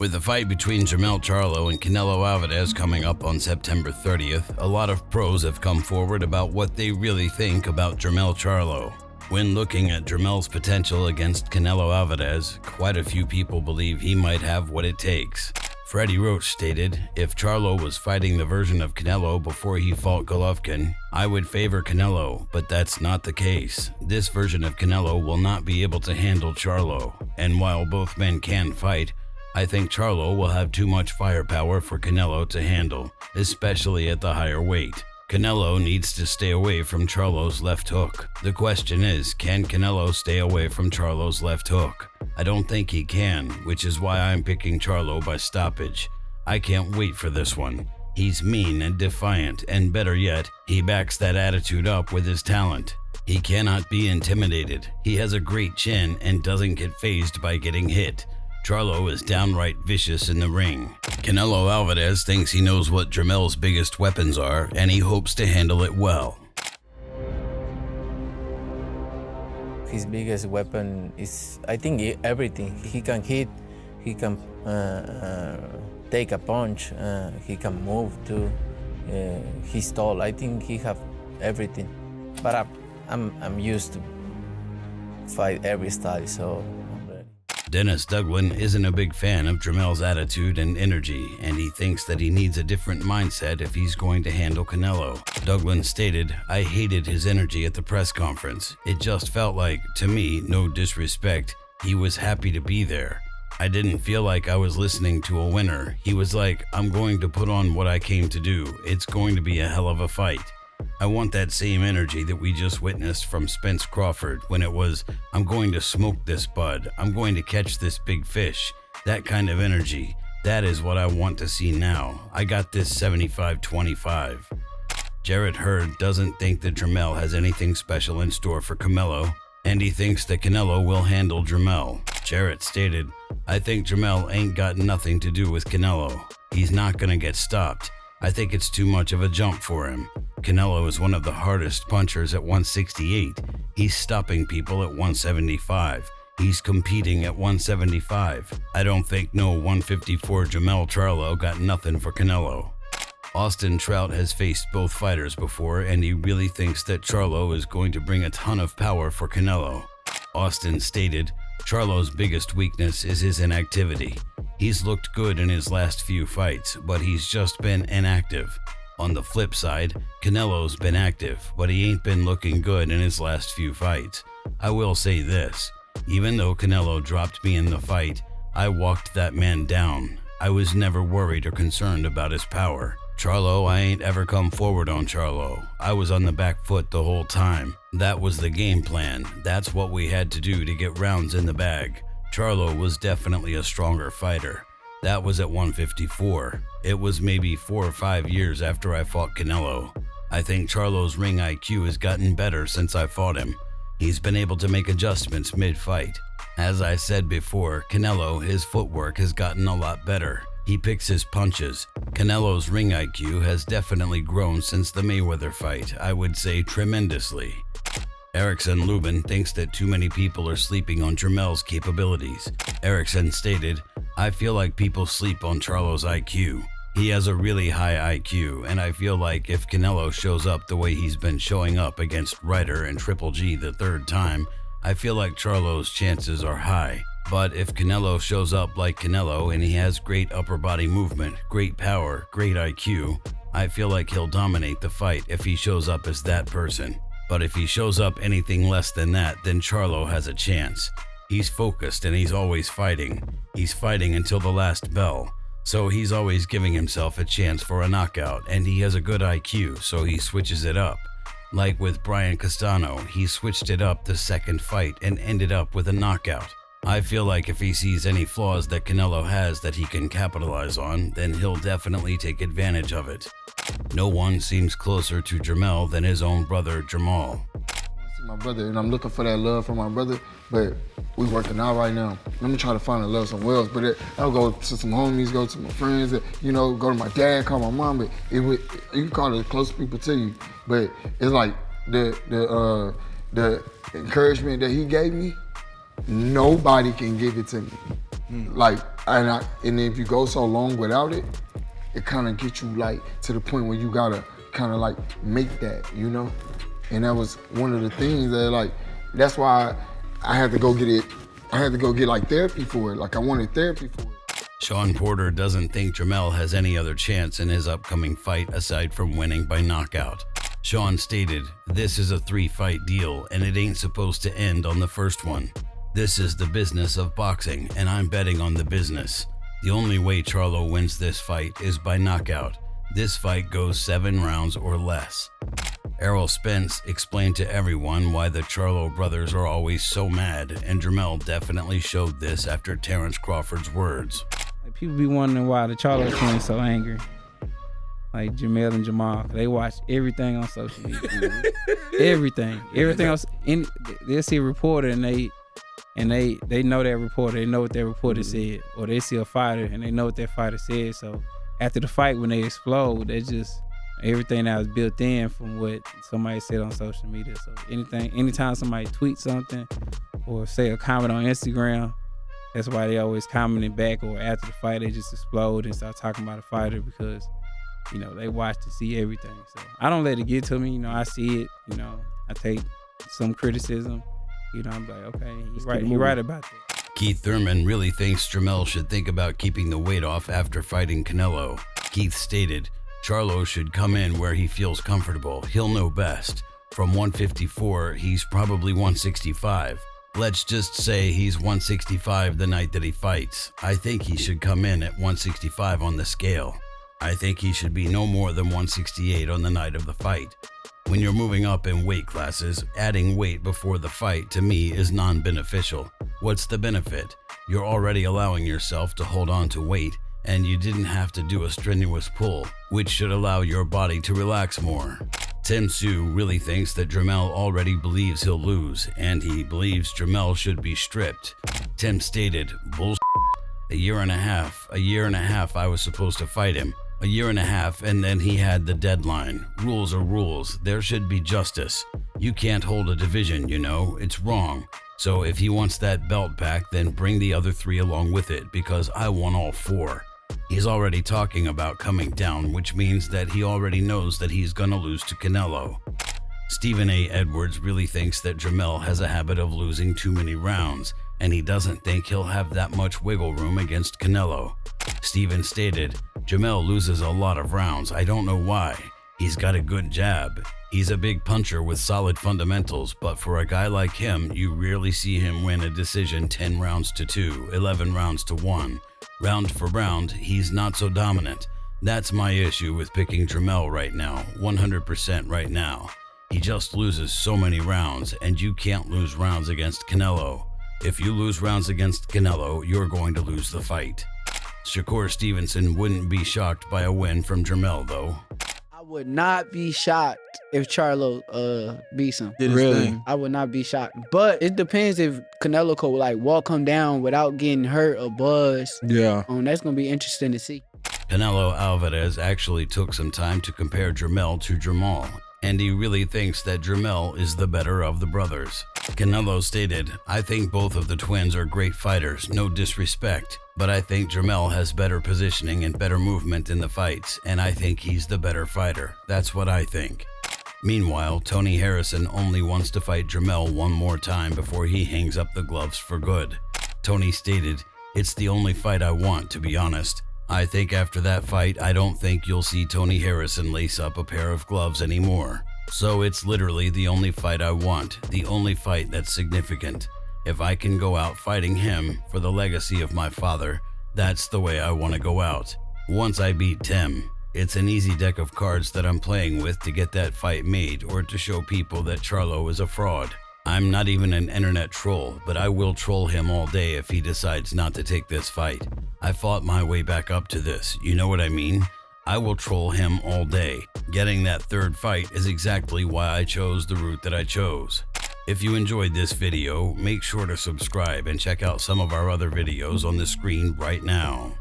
With the fight between Jermell Charlo and Canelo Alvarez coming up on September 30th, a lot of pros have come forward about what they really think about Jermell Charlo. When looking at Jermell's potential against Canelo Alvarez, quite a few people believe he might have what it takes. Freddie Roach stated, "If Charlo was fighting the version of Canelo before he fought Golovkin, I would favor Canelo, but that's not the case. This version of Canelo will not be able to handle Charlo, and while both men can fight, I think Charlo will have too much firepower for Canelo to handle, especially at the higher weight. Canelo needs to stay away from Charlo's left hook. The question is, can Canelo stay away from Charlo's left hook? I don't think he can, which is why I'm picking Charlo by stoppage. I can't wait for this one. He's mean and defiant, and better yet, he backs that attitude up with his talent. He cannot be intimidated. He has a great chin and doesn't get fazed by getting hit. Charlo is downright vicious in the ring. Canelo Alvarez thinks he knows what Jermell's biggest weapons are, and he hopes to handle it well. His biggest weapon is, I think, everything. He can hit, he can take a punch, he can move too. He's tall. I think he have everything. But I'm used to fight every style, so I'm ready. Dennis Douglin isn't a big fan of Jermell's attitude and energy, and he thinks that he needs a different mindset if he's going to handle Canelo. Douglin stated, "I hated his energy at the press conference. It just felt like, to me, no disrespect, he was happy to be there. I didn't feel like I was listening to a winner. He was like, I'm going to put on what I came to do. It's going to be a hell of a fight." I want that same energy that we just witnessed from Spence Crawford when it was, "I'm going to smoke this bud, I'm going to catch this big fish." That kind of energy, that is what I want to see now. I got this 75-25. Jarrett Hurd doesn't think that Jermell has anything special in store for Canelo, and he thinks that Canelo will handle Jermell. Jarrett stated, "I think Jermell ain't got nothing to do with Canelo. He's not gonna get stopped. I think it's too much of a jump for him. Canelo is one of the hardest punchers at 168. He's stopping people at 175. He's competing at 175. I don't think no 154 Jermell Charlo got nothing for Canelo." Austin Trout has faced both fighters before, and he really thinks that Charlo is going to bring a ton of power for Canelo. Austin stated, "Charlo's biggest weakness is his inactivity. He's looked good in his last few fights, but he's just been inactive. On the flip side, Canelo's been active, but he ain't been looking good in his last few fights. I will say this, even though Canelo dropped me in the fight, I walked that man down. I was never worried or concerned about his power. Charlo, I ain't ever come forward on Charlo. I was on the back foot the whole time. That was the game plan. That's what we had to do to get rounds in the bag. Charlo was definitely a stronger fighter. That was at 154. It was maybe 4 or 5 years after I fought Canelo. I think Charlo's ring IQ has gotten better since I fought him. He's been able to make adjustments mid-fight. As I said before, Canelo, his footwork has gotten a lot better. He picks his punches. Canelo's ring IQ has definitely grown since the Mayweather fight, I would say tremendously." Erickson Lubin thinks that too many people are sleeping on Jermell's capabilities. Erickson stated, "I feel like people sleep on Charlo's IQ. He has a really high IQ, and I feel like if Canelo shows up the way he's been showing up against Ryder and Triple G the third time, I feel like Charlo's chances are high. But if Canelo shows up like Canelo and he has great upper body movement, great power, great IQ, I feel like he'll dominate the fight if he shows up as that person. But if he shows up anything less than that, then Charlo has a chance. He's focused and he's always fighting. He's fighting until the last bell. So he's always giving himself a chance for a knockout, and he has a good IQ, so he switches it up. Like with Brian Castano, he switched it up the second fight and ended up with a knockout. I feel like if he sees any flaws that Canelo has that he can capitalize on, then he'll definitely take advantage of it. No one seems closer to Jermell than his own brother, Jermall. My brother, and I'm looking for that love from my brother, but we working out right now. Let me try to find the love somewhere else, but I'll go to some homies, go to my friends, go to my dad, call my mom, but you can call the close people to you, but it's like the encouragement that he gave me, nobody can give it to me. Like, and if you go so long without it, it kind of gets you like to the point where you gotta kind of like make that, you know? And that was one of the things that like, that's why I had to go get it. I had to go get like therapy for it. Like I wanted therapy for it. Sean Porter doesn't think Jermell has any other chance in his upcoming fight aside from winning by knockout. Sean stated, "This is a 3-fight deal and it ain't supposed to end on the first one. This is the business of boxing and I'm betting on the business. The only way Charlo wins this fight is by knockout. This fight goes 7 rounds or less." Errol Spence explained to everyone why the Charlo brothers are always so mad, and Jermell definitely showed this after Terrence Crawford's words. Like, people be wondering why the Charlo twins so angry. Like Jermell and Jamal, they watch everything on social media. everything else. They'll see a reporter and they know that reporter. They know what that reporter said, or they see a fighter and they know what that fighter said. So after the fight, when they explode, they just everything that was built in from what somebody said on social media. So anytime somebody tweets something or say a comment on Instagram, that's why they always commenting back, or after the fight they just explode and start talking about a fighter because, you know, they watch to see everything. So I don't let it get to me. You know, I see it. You know, I take some criticism. You know, I'm like, okay, he's right. He's right about that. Keith Thurman really thinks Jermell should think about keeping the weight off after fighting Canelo. Keith stated, "Charlo should come in where he feels comfortable. He'll know best. From 154, he's probably 165. Let's just say he's 165 the night that he fights. I think he should come in at 165 on the scale. I think he should be no more than 168 on the night of the fight. When you're moving up in weight classes, adding weight before the fight to me is non-beneficial. What's the benefit? You're already allowing yourself to hold on to weight, and you didn't have to do a strenuous pull, which should allow your body to relax more." Tim Tszyu really thinks that Jermell already believes he'll lose, and he believes Jermell should be stripped. Tim stated, "Bullshit. A year and a half I was supposed to fight him. A year and a half, and then he had the deadline. Rules are rules. There should be justice. You can't hold a division, you know. It's wrong. So if he wants that belt back, then bring the other 3 along with it, because I won all 4. He's already talking about coming down, which means that he already knows that he's gonna lose to Canelo." Stephen A. Edwards really thinks that Jermell has a habit of losing too many rounds, and he doesn't think he'll have that much wiggle room against Canelo. Stephen stated, "Jermell loses a lot of rounds. I don't know why. He's got a good jab. He's a big puncher with solid fundamentals, but for a guy like him, you rarely see him win a decision 10 rounds to 2, 11 rounds to 1. Round for round, he's not so dominant. That's my issue with picking Jermell right now, 100% right now. He just loses so many rounds, and you can't lose rounds against Canelo. If you lose rounds against Canelo, you're going to lose the fight." Shakur Stevenson wouldn't be shocked by a win from Jermell, though. I would not be shocked if Charlo beats him. Really? I would not be shocked. But it depends if Canelo could like walk him down without getting hurt or buzz. Yeah. That's gonna be interesting to see. Canelo Alvarez actually took some time to compare Jermell to Jermall, and he really thinks that Jermell is the better of the brothers. Canelo stated, "I think both of the twins are great fighters, no disrespect, but I think Jermell has better positioning and better movement in the fights, and I think he's the better fighter. That's what I think." Meanwhile, Tony Harrison only wants to fight Jermell one more time before he hangs up the gloves for good. Tony stated, "It's the only fight I want, to be honest. I think after that fight, I don't think you'll see Tony Harrison lace up a pair of gloves anymore. So it's literally the only fight I want, the only fight that's significant. If I can go out fighting him for the legacy of my father, that's the way I want to go out. Once I beat Tim, it's an easy deck of cards that I'm playing with to get that fight made or to show people that Charlo is a fraud. I'm not even an internet troll, but I will troll him all day if he decides not to take this fight. I fought my way back up to this, you know what I mean? I will troll him all day. Getting that 3rd fight is exactly why I chose the route that I chose." If you enjoyed this video, make sure to subscribe and check out some of our other videos on the screen right now.